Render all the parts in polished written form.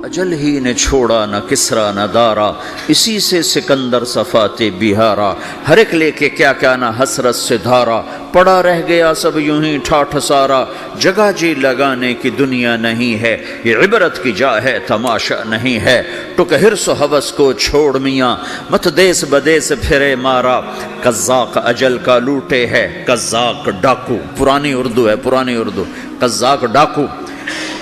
اجل ہی نے چھوڑا نہ کسرا نہ دارا، اسی سے سکندر صفات بہارا، ہر ایک لے کے کیا کیا نہ حسرت سے دھارا، پڑا رہ گیا سب یوں ہی ٹھاٹھ سارا، جگہ جی لگانے کی دنیا نہیں ہے، یہ عبرت کی جا ہے تماشا نہیں ہے، ٹک حرص و حوث کو چھوڑ میاں، مت دیس بدیس پھرے مارا، قزاق اجل کا لوٹے ہے، قزاق ڈاکو، پرانی اردو ہے، پرانی اردو، قزاق ڈاکو،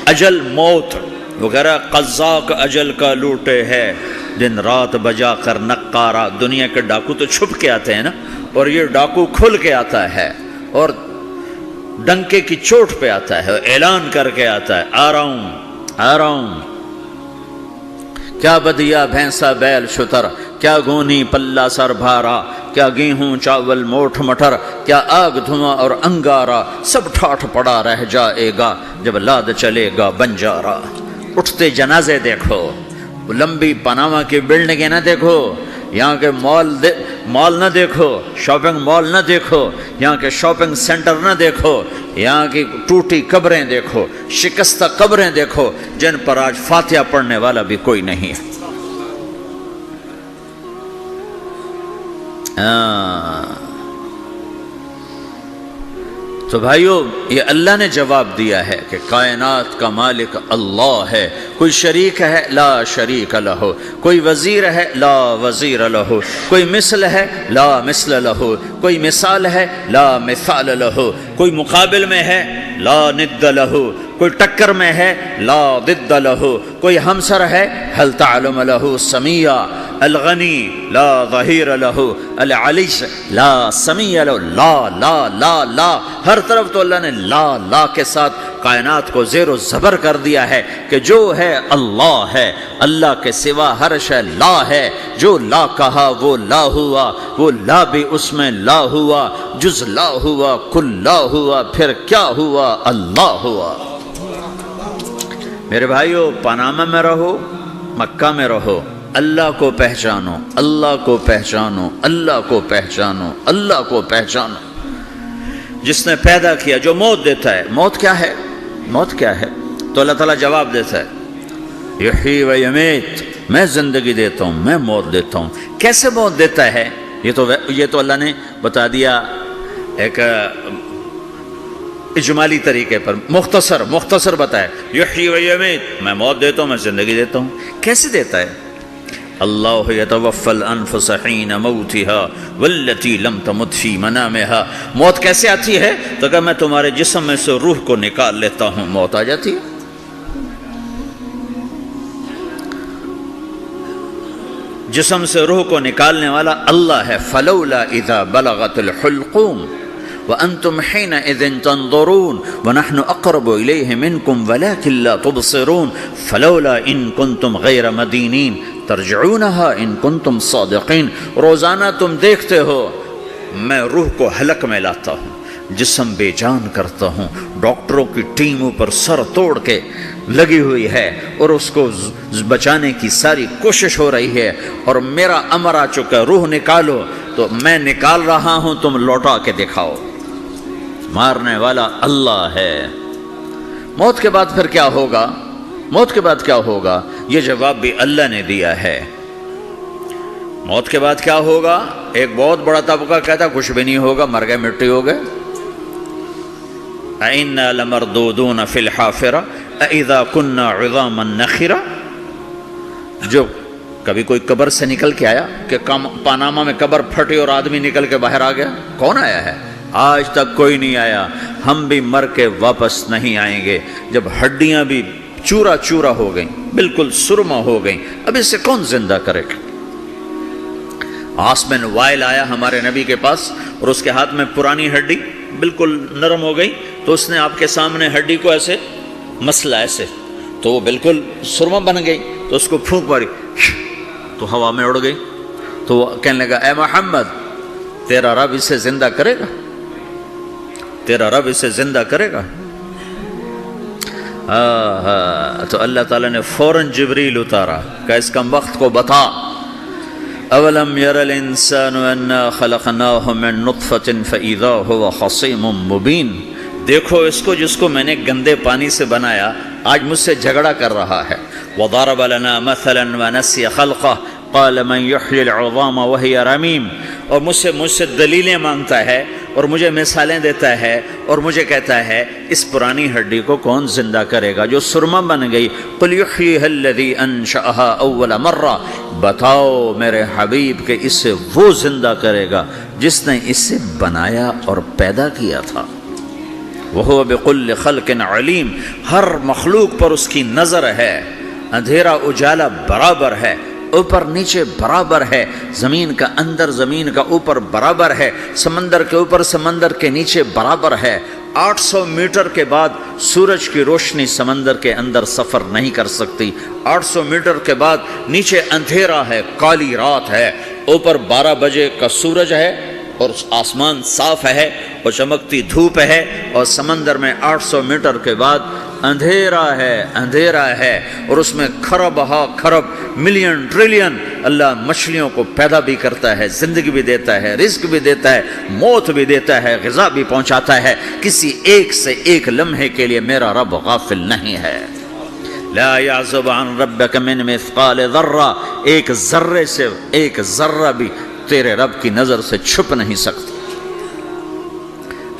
اجل موت وغیرہ، قزاق اجل کا لوٹے ہے، دن رات بجا کر نقارا، دنیا کے ڈاکو تو چھپ کے آتے ہیں نا، اور یہ ڈاکو کھل کے آتا ہے اور ڈنکے کی چوٹ پہ آتا ہے، اعلان کر کے آتا ہے، آ رہا ہوں آ رہا ہوں، کیا بدیا بھینسا بیل شتر، کیا گونی پلہ سر بھارا، کیا گیہوں چاول موٹھ مٹر، کیا آگ دھواں اور انگارا، سب ٹھاٹھ پڑا رہ جائے گا جب لاد چلے گا بنجارا۔ اٹھتے جنازے دیکھو، لمبی پاناما کی بلڈنگیں نہ دیکھو، یہاں کے مال نہ دیکھو، شاپنگ مال نہ دیکھو، یہاں کے شاپنگ سینٹر نہ دیکھو، یہاں کی ٹوٹی قبریں دیکھو، شکستہ قبریں دیکھو، جن پر آج فاتحہ پڑھنے والا بھی کوئی نہیں ہے۔ تو بھائیو، یہ اللہ نے جواب دیا ہے کہ کائنات کا مالک اللہ ہے، کوئی شریک ہے لا شریک لہ، کوئی وزیر ہے لا وزیر لہ، کوئی مثل ہے لا مثل لہ، کوئی مثال ہے لا مثال لہ، کوئی مقابل میں ہے لا ند لہ، کوئی ٹکر میں ہے لا ضد لہ، کوئی ہمسر ہے هل تعلم لہ سمیہ، الغنی لا ظہیر لہ، العلی لا سمیہ لہ، لا لا لا لا، ہر طرف تو اللہ نے لا لا کے ساتھ کائنات کو زیر و زبر کر دیا ہے کہ جو ہے اللہ ہے، اللہ کے سوا ہر شے لا ہے، جو لا کہا وہ لا ہوا، وہ لا بھی اس میں لا ہوا، جز لا ہوا کل لا ہوا، پھر کیا ہوا؟ اللہ ہوا۔ میرے بھائیو، پاناما میں رہو، مکہ میں رہو، اللہ کو پہچانو، اللہ کو پہچانو، اللہ کو پہچانو، اللہ کو پہچانو۔ جس نے پیدا کیا، جو موت دیتا ہے، موت کیا ہے؟ موت کیا ہے؟ تو اللہ تعالیٰ جواب دیتا ہے، یحیی و یمیت، میں زندگی دیتا ہوں، میں موت دیتا ہوں۔ کیسے موت دیتا ہے؟ یہ تو اللہ نے بتا دیا ایک اجمالی طریقے پر، مختصر بتایا، یحیی و یمیت، میں موت دیتا ہوں، میں زندگی دیتا ہوں۔ کیسے دیتا ہے؟ اللہ یتوفی الانفس حین موتها والتی لم تمت فی منامها۔ موت کیسے آتی ہے؟ تو کہ میں تمہارے جسم میں سے روح کو نکال لیتا ہوں، موت آ جاتی ہے۔ جسم سے روح کو نکالنے والا اللہ ہے۔ فلولا اذا بلغت الحلقوم وانتم حينئذ تنظرون ونحن اقرب اليه منكم ولكن لا تبصرون فلولا ان كنتم غير مدينين ترجعونها ان کنتم صادقین۔ روزانہ تم دیکھتے ہو میں روح کو حلق میں لاتا ہوں، جسم بے جان کرتا ہوں، ڈاکٹروں کی ٹیم اوپر سر توڑ کے لگی ہوئی ہے اور اس کو بچانے کی ساری کوشش ہو رہی ہے، اور میرا امر آ چکا، روح نکالو، تو میں نکال رہا ہوں، تم لوٹا کے دکھاؤ۔ مارنے والا اللہ ہے۔ موت کے بعد پھر کیا ہوگا؟ موت کے بعد کیا ہوگا؟ یہ جواب بھی اللہ نے دیا ہے۔ موت کے بعد کیا ہوگا؟ ایک بہت بڑا طبقہ کہتا کچھ بھی نہیں ہوگا، مر گئے، مٹی ہو گئے۔ اِنَّا لَمَرْدُودُونَ فِي الْحَافِرَةِ اَإِذَا كُنَّا عِظَامًا نَخِرَةً۔ جو کبھی کوئی قبر سے نکل کے آیا کہ پاناما میں قبر پھٹی اور آدمی نکل کے باہر آ گیا؟ کون آیا ہے؟ آج تک کوئی نہیں آیا۔ ہم بھی مر کے واپس نہیں آئیں گے۔ جب ہڈیاں بھی چورا چورا ہو گئیں، بالکل سرما ہو گئیں، اب اسے کون زندہ کرے گا؟ عاص بن وائل آیا ہمارے نبی کے پاس اور اس کے ہاتھ میں پرانی ہڈی بالکل نرم ہو گئی، تو اس نے آپ کے سامنے ہڈی کو ایسے مسلا، ایسے، تو وہ بالکل سرما بن گئی، تو اس کو پھونک ماری تو ہوا میں اڑ گئی۔ تو وہ کہنے لگا، اے محمد، تیرا رب اسے زندہ کرے گا؟ تیرا رب اسے زندہ کرے گا؟ تو اللہ تعالیٰ نے فوراً جبریل اتارا کہ اس کم وقت کو بتا، اولم یر الانسان انا خلقناہ من نطفۃ فاذا هو خصیم مبین۔ دیکھو اس کو، جس کو میں نے گندے پانی سے بنایا، آج مجھ سے جھگڑا کر رہا ہے، وضرب لنا مثلا ونسي خلقه قال من يحيي العظام وهي رمیم، اور مجھ سے دلیلیں مانگتا ہے اور مجھے مثالیں دیتا ہے اور مجھے کہتا ہے اس پرانی ہڈی کو کون زندہ کرے گا جو سرما بن گئی۔ قل یحییھا الذی انشأھا اول مرہ، بتاؤ میرے حبیب کہ اسے وہ زندہ کرے گا جس نے اسے بنایا اور پیدا کیا تھا۔ وہو بکل خلق علیم، ہر مخلوق پر اس کی نظر ہے، اندھیرا اجالا برابر ہے، اوپر نیچے برابر ہے، زمین کا اندر زمین کا اوپر برابر ہے، سمندر کے اوپر سمندر کے نیچے برابر ہے۔ 800 میٹر کے بعد سورج کی روشنی سمندر کے اندر سفر نہیں کر سکتی، 800 میٹر کے بعد نیچے اندھیرا ہے، کالی رات ہے، اوپر 12 بجے کا سورج ہے اور آسمان صاف ہے اور چمکتی دھوپ ہے، اور سمندر میں 800 میٹر کے بعد اندھیرا ہے اور اس میں کھرب ہا کھرب ملین ٹریلین اللہ مچھلیوں کو پیدا بھی کرتا ہے، زندگی بھی دیتا ہے، رزق بھی دیتا ہے، موت بھی دیتا ہے، غذا بھی پہنچاتا ہے۔ کسی ایک سے ایک لمحے کے لیے میرا رب غافل نہیں ہے۔ لا يعزب عن ربك من مثقال ذرہ، ایک ذرے سے ایک ذرہ بھی تیرے رب کی نظر سے چھپ نہیں سکتا۔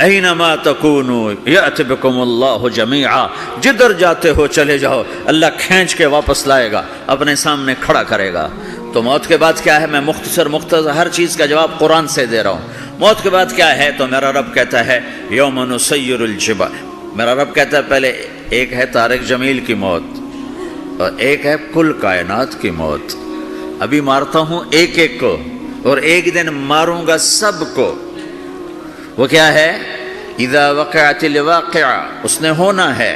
اینما تکونوا یأت بکم اللہ جمیعا، جدھر جاتے ہو چلے جاؤ، اللہ کھینچ کے واپس لائے گا، اپنے سامنے کھڑا کرے گا۔ تو موت کے بعد کیا ہے؟ میں مختصر ہر چیز کا جواب قرآن سے دے رہا ہوں۔ موت کے بعد کیا ہے؟ تو میرا رب کہتا ہے یوم نسیر الجبال، میرا رب کہتا ہے پہلے ایک ہے طارق جمیل کی موت اور ایک ہے کل کائنات کی موت۔ ابھی مارتا ہوں ایک ایک کو اور ایک دن ماروں گا سب کو۔ وہ کیا ہے؟ اذا وقعت الواقعہ، اس نے ہونا ہے،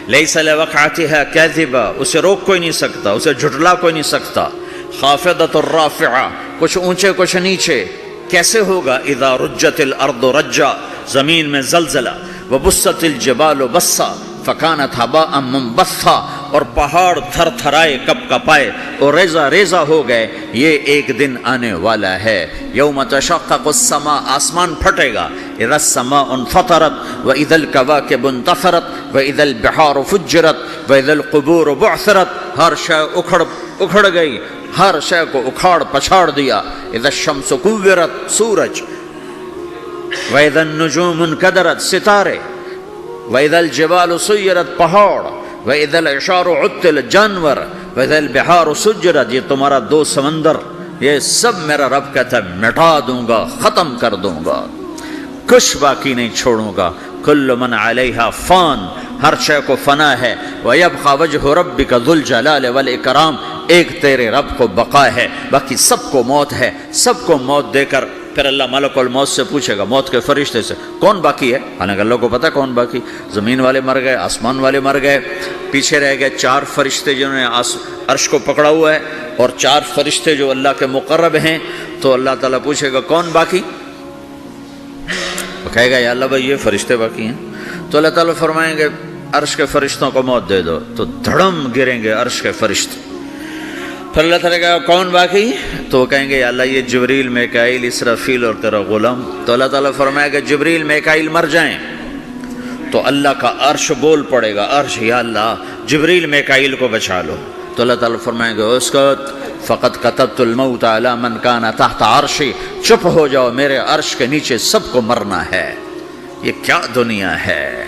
لیس لوقعتها کاذبہ، اسے روک کوئی نہیں سکتا، اسے جھٹلا کوئی نہیں سکتا۔ خافضۃ الرافعہ، کچھ اونچے کچھ نیچے۔ کیسے ہوگا؟ اذا رجت الارض رجا، زمین میں زلزلہ، وبست الجبال بسا فکانت ہباء منبثا، اور پہاڑ تھر تھرائے کپ کپائے اور ریزہ ریزہ ہو گئے۔ یہ ایک دن آنے والا ہے۔ یوم تشقق السماء، آسمان پھٹے گا۔ اذا السماء انفطرت واذا الكواكب انتثرت واذا البحار فجرت واذا القبور بعثرت، ہر شے اکھڑ گئی، ہر شے کو اکھاڑ پچھاڑ دیا۔ اذا الشمس كورت، سورج، واذا النجوم انكدرت، ستارے، وَإِذَا الْجِبَالُ سُيِّرَتْ، پہاڑ، وَإِذَا الْعِشَارُ عُطِّلَتْ، جانور، وَإِذَا الْبِحَارُ سُجِّرَتْ، یہ تمہارا دو سمندر، یہ سب میرا رب کہتا ہے مٹا دوں گا، ختم کر دوں گا، کچھ باقی نہیں چھوڑوں گا۔ كُلُّ مَنْ عَلَيْهَا فان، ہر شے کو فنا ہے۔ وَيَبْقَى وَجْهُ رَبِّكَ ذُو الْجَلَالِ وَالْإِكْرَامِ، ایک تیرے رب کو بقا ہے، باقی سب کو موت ہے۔ سب کو موت دے کر پھر اللہ ملک الموت سے پوچھے گا، موت کے فرشتے سے، کون باقی ہے؟ حالانکہ اللہ کو پتا کون باقی، زمین والے مر گئے، آسمان والے مر گئے، پیچھے رہ گئے 4 فرشتے جنہوں نے عرش کو پکڑا ہوا ہے اور 4 فرشتے جو اللہ کے مقرب ہیں۔ تو اللہ تعالیٰ پوچھے گا کون باقی؟ وہ کہے گا یا اللہ بھائی یہ فرشتے باقی ہیں۔ تو اللہ تعالیٰ فرمائیں گے عرش کے فرشتوں کو موت دے دو، تو دھڑم گریں گے عرش کے فرشتے۔ پھر اللہ تعالیٰ کہا کون باقی؟ تو وہ کہیں گے یا اللہ یہ جبریل، میکائیل، اسرافیل اور تیرا غلام۔ تو اللہ تعالیٰ فرمائے گا جبریل میکائیل مر جائیں، تو اللہ کا عرش بول پڑے گا، عرش یا اللہ جبریل میکائیل کو بچا لو۔ تو اللہ تعالیٰ فرمائے گا اسکت فقط کتبت الموت علی من کان تحت عرشی، چپ ہو جاؤ، میرے عرش کے نیچے سب کو مرنا ہے۔ یہ کیا دنیا ہے،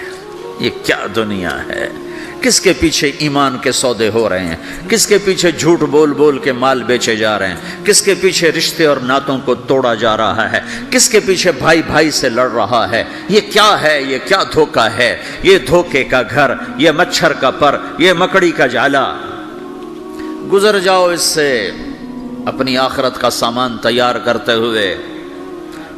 یہ کیا دنیا ہے؟ کس کے پیچھے ایمان کے سودے ہو رہے ہیں؟ کس کے پیچھے جھوٹ بول بول کے مال بیچے جا رہے ہیں؟ کس کے پیچھے رشتے اور ناتوں کو توڑا جا رہا ہے؟ کس کے پیچھے بھائی بھائی سے لڑ رہا ہے؟ یہ کیا ہے؟ یہ کیا دھوکہ ہے؟ یہ دھوکے کا گھر، یہ مچھر کا پر، یہ مکڑی کا جالا۔ گزر جاؤ اس سے اپنی آخرت کا سامان تیار کرتے ہوئے۔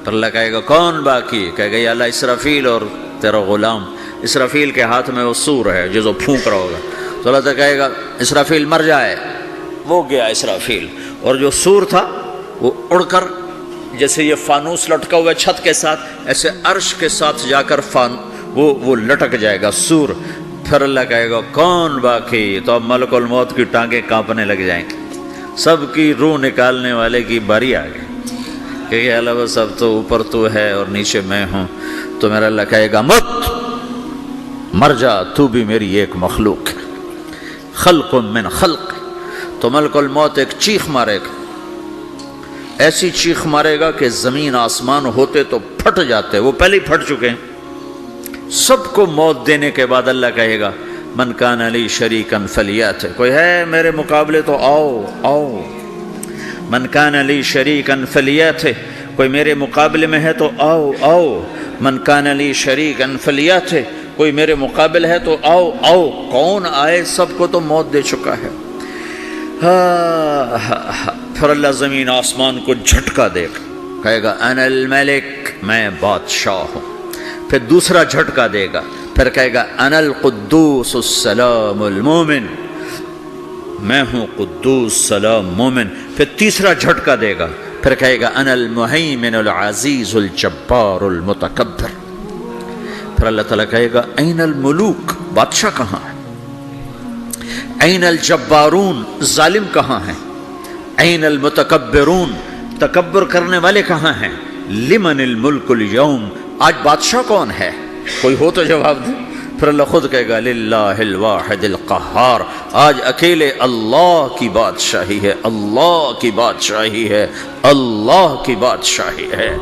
پھر اللہ کہے گا کون باقی؟ کہے گا یا اللہ اسرافیل اور تیرا غلام۔ اسرافیل کے ہاتھ میں وہ سور ہے جو پھونک رہا ہوگا۔ تو اللہ تعالیٰ کہے گا اسرافیل مر جائے، وہ گیا اسرافیل، اور جو سور تھا وہ اڑ کر جیسے یہ فانوس لٹکا ہوا ہے چھت کے ساتھ، ایسے عرش کے ساتھ جا کر وہ لٹک جائے گا سور۔ پھر اللہ کہے گا کون باقی؟ تو اب ملک الموت کی ٹانگیں کانپنے لگ جائیں گی، سب کی روح نکالنے والے کی باری آ گئی کہ اللہ سب تو اوپر تو ہے اور نیچے میں ہوں۔ تو میرا اللہ کہے گا مت، مر جا، تو بھی میری ایک مخلوق ہے۔ خلق من خلق. تو ملک الموت ایک چیخ مارے گا، ایسی چیخ مارے گا کہ زمین آسمان ہوتے تو پھٹ جاتے، وہ پہلے ہی پھٹ چکے ہیں. سب کو موت دینے کے بعد اللہ کہے گا من کان لی شریکا فلیات، کوئی ہے میرے مقابلے تو آؤ آؤ. من کان لی شریکا فلیات، کوئی میرے مقابلے میں ہے تو آؤ آؤ. من کان لی شریکا فلیات، کوئی میرے مقابل ہے تو آؤ آؤ. کون آئے؟ سب کو تو موت دے چکا ہے. پھر اللہ زمین آسمان کو جھٹکا دے گا، کہے گا انا الملک، میں بادشاہ ہوں. پھر دوسرا جھٹکا دے گا، پھر کہے گا انا القدوس السلام المومن، میں ہوں قدوس سلام مومن. پھر تیسرا جھٹکا دے گا، پھر کہے گا انا المہیمن العزیز الجبار المتکبر. پھر اللہ تعالیٰ کہے گا این الملوک، بادشاہ کہاں ہے؟ این الجبارون، ظالم کہاں ہیں؟ این المتکبرون، تکبر کرنے والے کہاں ہیں؟ لمن الملک اليوم، آج بادشاہ کون ہے؟ کوئی ہو تو جواب دے. پھر اللہ خود کہے گا للہ الواحد القہار، آج اکیلے اللہ کی بادشاہی ہے، اللہ کی بادشاہی ہے، اللہ کی بادشاہی ہے.